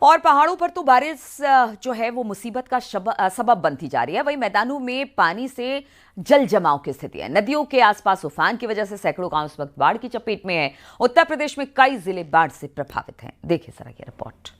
और पहाड़ों पर तो बारिश जो है वो मुसीबत का सबब बनती जा रही है। वहीं मैदानों में पानी से जल जमाव की स्थिति है। नदियों के आसपास उफान की वजह से सैकड़ों गांव इस वक्त बाढ़ की चपेट में है। उत्तर प्रदेश में कई जिले बाढ़ से प्रभावित हैं। देखिए जरा ये रिपोर्ट।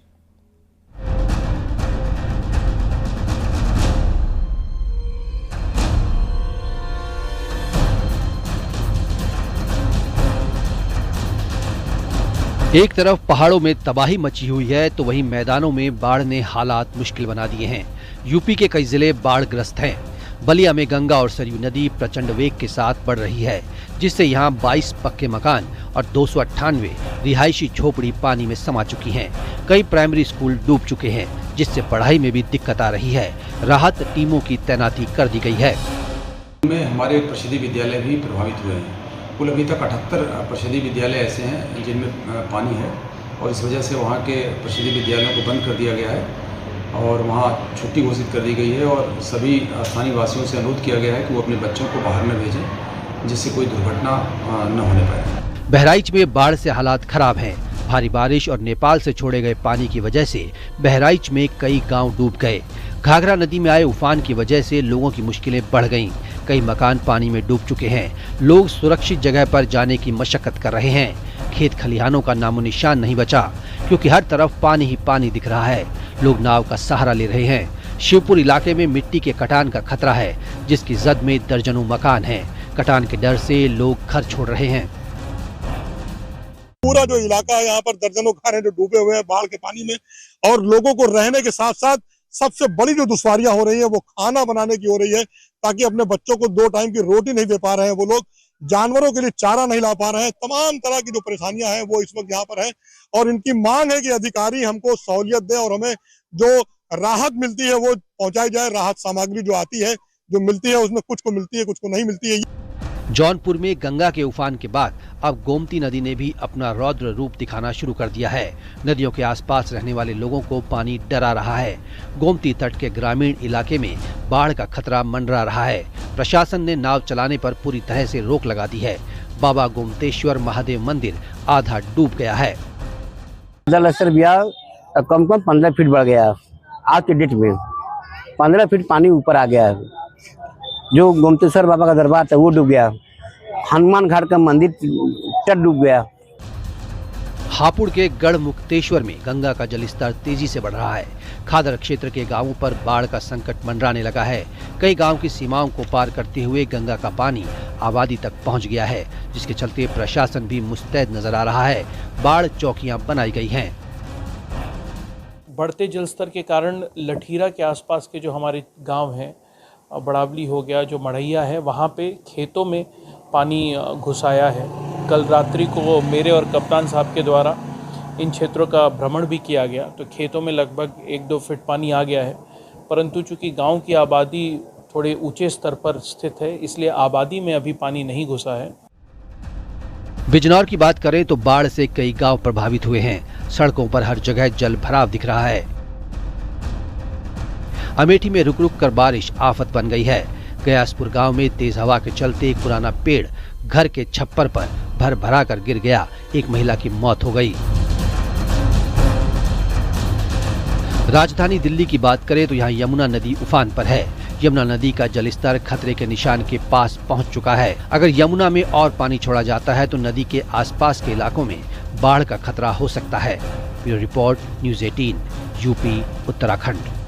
एक तरफ पहाड़ों में तबाही मची हुई है तो वहीं मैदानों में बाढ़ ने हालात मुश्किल बना दिए हैं। यूपी के कई जिले बाढ़ग्रस्त हैं। बलिया में गंगा और सरयू नदी प्रचंड वेग के साथ बढ़ रही है, जिससे यहां 22 पक्के मकान और 298 रिहायशी झोपड़ी पानी में समा चुकी हैं। कई प्राइमरी स्कूल डूब चुके हैं, जिससे पढ़ाई में भी दिक्कत आ रही है। राहत टीमों की तैनाती कर दी गई है। हमारे परिषदीय विद्यालय भी प्रभावित हुए हैं। कुल अभी तक 78 परिषदीय विद्यालय ऐसे हैं जिनमें पानी है और इस वजह से वहाँ के परिषदीय विद्यालयों को बंद कर दिया गया है और वहाँ छुट्टी घोषित कर दी गई है और सभी स्थानीय वासियों से अनुरोध किया गया है कि वो अपने बच्चों को बाहर न भेजें, जिससे कोई दुर्घटना न होने पाए। बहराइच में बाढ़ से हालात खराब हैं। भारी बारिश और नेपाल से छोड़े गए पानी की वजह से बहराइच में कई गांव डूब गए। घाघरा नदी में आए उफान की वजह से लोगों की मुश्किलें बढ़ गईं। कई मकान पानी में डूब चुके हैं। लोग सुरक्षित जगह पर जाने की मशक्कत कर रहे हैं। खेत खलिहानों का नामो निशान नहीं बचा, क्योंकि हर तरफ पानी ही पानी दिख रहा है। लोग नाव का सहारा ले रहे हैं। शिवपुर इलाके में मिट्टी के कटान का खतरा है, जिसकी जद में दर्जनों मकान हैं। कटान के डर से लोग घर छोड़ रहे हैं। पूरा जो इलाका है यहाँ पर दर्जनों घर हैं जो डूबे हुए हैं बाढ़ के पानी में, और लोगों को रहने के साथ साथ सबसे बड़ी जो दुश्वारियां हो रही है वो खाना बनाने की हो रही है, ताकि अपने बच्चों को 2 टाइम की रोटी नहीं दे पा रहे हैं वो लोग, जानवरों के लिए चारा नहीं ला पा रहे हैं। तमाम तरह की जो परेशानियां हैं वो इस वक्त यहाँ पर है और इनकी मांग है कि अधिकारी हमको सहूलियत दें और हमें जो राहत मिलती है वो पहुंचाई जाए। राहत सामग्री जो आती है, जो मिलती है, उसमें कुछ को मिलती है, कुछ को नहीं मिलती है। जौनपुर में गंगा के उफान के बाद अब गोमती नदी ने भी अपना रौद्र रूप दिखाना शुरू कर दिया है। नदियों के आसपास रहने वाले लोगों को पानी डरा रहा है। गोमती तट के ग्रामीण इलाके में बाढ़ का खतरा मंडरा रहा है। प्रशासन ने नाव चलाने पर पूरी तरह से रोक लगा दी है। बाबा गोमतेश्वर महादेव मंदिर आधा डूब गया है। कम 15 फीट बढ़ गया। आज के डेट में 15 फीट पानी ऊपर आ गया है। जो गोमतेश्वर बाबा का दरबार था वो डूब गया। हनुमान घाट का मंदिर तट डूब गया। हापुड़ के गढ़ मुक्तेश्वर में गंगा का जलस्तर तेजी से बढ़ रहा है। खादर क्षेत्र के गांवों पर बाढ़ का संकट मंडराने लगा है। कई गांव की सीमाओं को पार करते हुए गंगा का पानी आबादी तक पहुंच गया है, जिसके चलते प्रशासन भी मुस्तैद नजर आ रहा है। बाढ़ चौकियां बनाई गई हैं। बढ़ते जलस्तर के कारण लठीरा के आसपास के जो हमारे गाँव हैं, बड़ावली हो गया, जो मढ़ैया है, वहाँ पे खेतों में पानी घुस आया है। कल रात्रि को मेरे और कप्तान साहब के द्वारा इन क्षेत्रों का भ्रमण भी किया गया, तो खेतों में लगभग 1-2 फीट पानी आ गया है। परंतु चूंकि गांव की आबादी थोड़े ऊंचे स्तर पर स्थित है, इसलिए आबादी में अभी पानी नहीं घुसा है। बिजनौर की बात करें तो बाढ़ से कई गांव प्रभावित हुए हैं। सड़कों पर हर जगह जल भराव दिख रहा है। अमेठी में रुक रुक कर बारिश आफत बन गई है। गयासपुर गांव में तेज हवा के चलते एक पुराना पेड़ घर के छप्पर पर भर भरा कर गिर गया। एक महिला की मौत हो गई। राजधानी दिल्ली की बात करें तो यहाँ यमुना नदी उफान पर है। यमुना नदी का जलस्तर खतरे के निशान के पास पहुँच चुका है। अगर यमुना में और पानी छोड़ा जाता है तो नदी के आसपास के इलाकों में बाढ़ का खतरा हो सकता है। Bureau report, news 18, UP, Uttarakhand.